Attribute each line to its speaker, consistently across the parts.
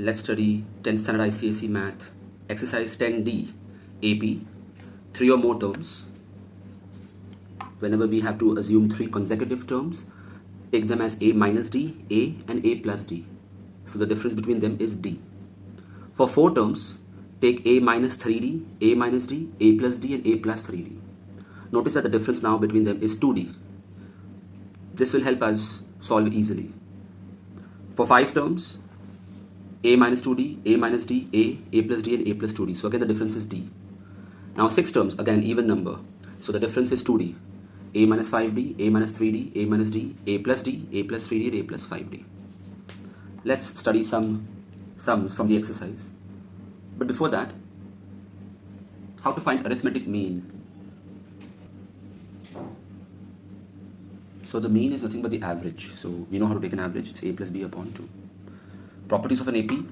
Speaker 1: let's study 10th standard ICSE Math, exercise 10D, AP, 3 or more terms. Whenever we have to assume 3 consecutive terms, take them as A minus D, A and A plus D. So the difference between them is D. For 4 terms, take A minus 3D, A minus D, A plus D and A plus 3D. Notice that the difference now between them is 2D. This will help us solve easily. For 5 terms, A minus 2D, A minus D, A plus D and A plus 2D. So again the difference is D. Now 6 terms, again even number. So the difference is 2D. A minus 5D, A minus 3D, A minus D, A plus D, A plus 3D and A plus 5D. Let's study some sums from the exercise. But before that, how to find arithmetic mean? So the mean is nothing but the average. So we know how to take an average. It's A plus B upon 2. Properties of an AP.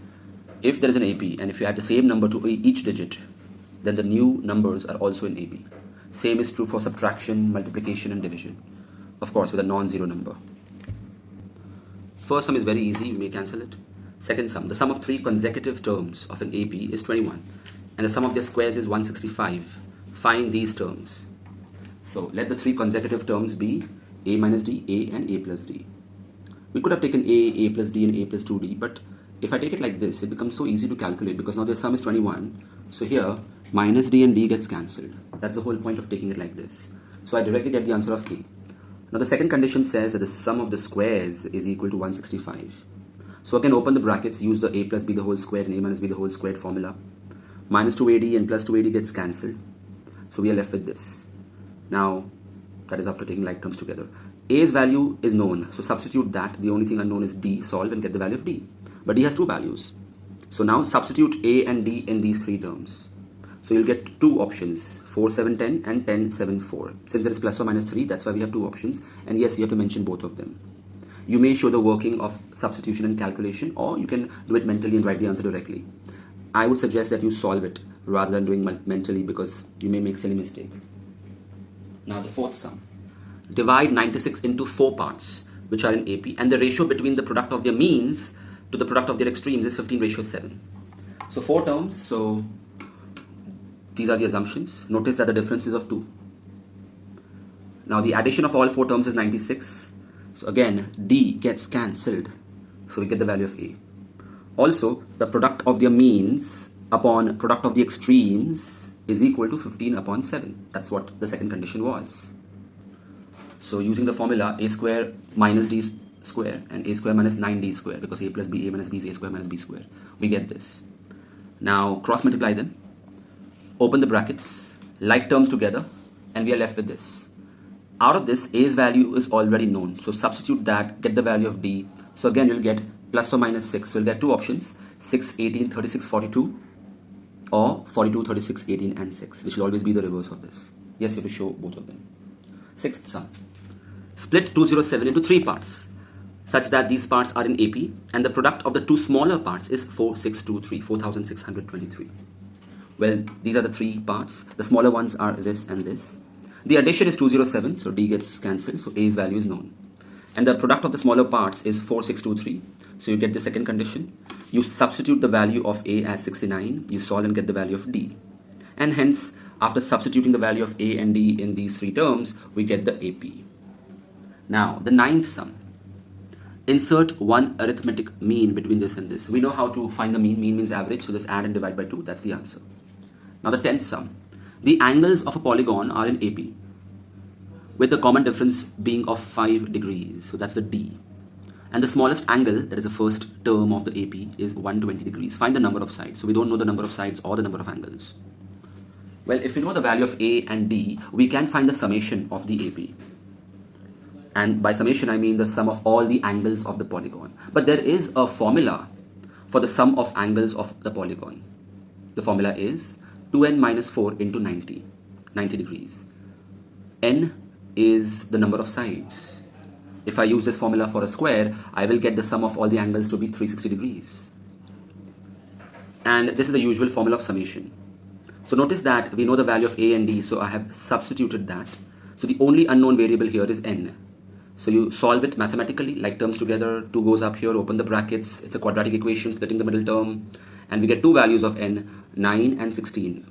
Speaker 1: If there is an AP and if you add the same number to each digit, then the new numbers are also in AP. Same is true for subtraction, multiplication and division. Of course, with a non-zero number. First sum is very easy. You may cancel it. Second sum. The sum of 3 consecutive terms of an AP is 21. And the sum of their squares is 165. Find these terms. So let the 3 consecutive terms be A minus D, A and A plus D. We could have taken A plus D and A plus 2D, but if I take it like this, it becomes so easy to calculate because now the sum is 21. So here, minus D and D gets cancelled. That's the whole point of taking it like this. So I directly get the answer of A. Now the second condition says that the sum of the squares is equal to 165. So I can open the brackets, use the A plus B the whole squared and A minus B the whole squared formula. Minus 2AD and plus 2AD gets cancelled. So we are left with this. Now, that is after taking like terms together. A's value is known, so substitute that. The only thing unknown is D. Solve and get the value of D. But D has 2 values. So now substitute A and D in these 3 terms. So you'll get 2 options, 4, 7, 10 and 10, 7, 4. Since there is plus or minus 3, that's why we have 2 options. And yes, you have to mention both of them. You may show the working of substitution and calculation, or you can do it mentally and write the answer directly. I would suggest that you solve it rather than doing mentally because you may make silly mistake. Now the 4th sum. Divide 96 into 4 parts, which are in AP, and the ratio between the product of their means to the product of their extremes is 15:7. So 4 terms, so these are the assumptions. Notice that the difference is of 2. Now the addition of all 4 terms is 96. So again, D gets cancelled. So we get the value of A. Also, the product of their means upon product of the extremes is equal to 15/7. That's what the second condition was. So using the formula A square minus D square and A square minus 9D square, because A plus B, A minus B is A square minus B square, we get this. Now cross multiply them, open the brackets, like terms together, and we are left with this. Out of this, A's value is already known, so substitute that, get the value of D. So again you'll get plus or minus 6. So you'll get 2 options, 6, 18, 36, 42, or 42, 36, 18 and 6, which will always be the reverse of this. Yes, you have to show both of them. 6th sum. Split 207 into 3 parts such that these parts are in AP and the product of the 2 smaller parts is 4623, 4623. Well, these are the 3 parts. The smaller ones are this and this. The addition is 207, so D gets cancelled, so A's value is known. And the product of the smaller parts is 4623, so you get the second condition. You substitute the value of A as 69, you solve and get the value of D. And hence, after substituting the value of A and D in these 3 terms, we get the AP. Now, the 9th sum. Insert one arithmetic mean between this and this. We know how to find the mean. Mean means average, so just add and divide by 2. That's the answer. Now, the 10th sum. The angles of a polygon are in AP, with the common difference being of 5 degrees. So that's the D. And the smallest angle, that is the first term of the AP, is 120 degrees. Find the number of sides. So we don't know the number of sides or the number of angles. Well, if we know the value of A and D, we can find the summation of the AP. And by summation, I mean the sum of all the angles of the polygon. But there is a formula for the sum of angles of the polygon. The formula is 2n minus 4 into 90 degrees. N is the number of sides. If I use this formula for a square, I will get the sum of all the angles to be 360 degrees. And this is the usual formula of summation. So notice that we know the value of A and D, so I have substituted that. So the only unknown variable here is N. So you solve it mathematically, like terms together, 2 goes up here, open the brackets, it's a quadratic equation splitting the middle term, and we get two values of n, 9 and 16.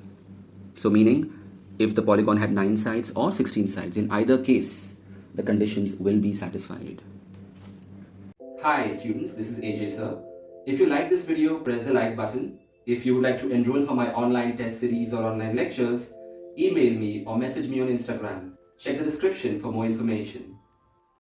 Speaker 1: So meaning, if the polygon had 9 sides or 16 sides, in either case, the conditions will be satisfied. Hi students, this is AJ sir. If you like this video, press the like button. If you would like to enroll for my online test series or online lectures, email me or message me on Instagram. Check the description for more information.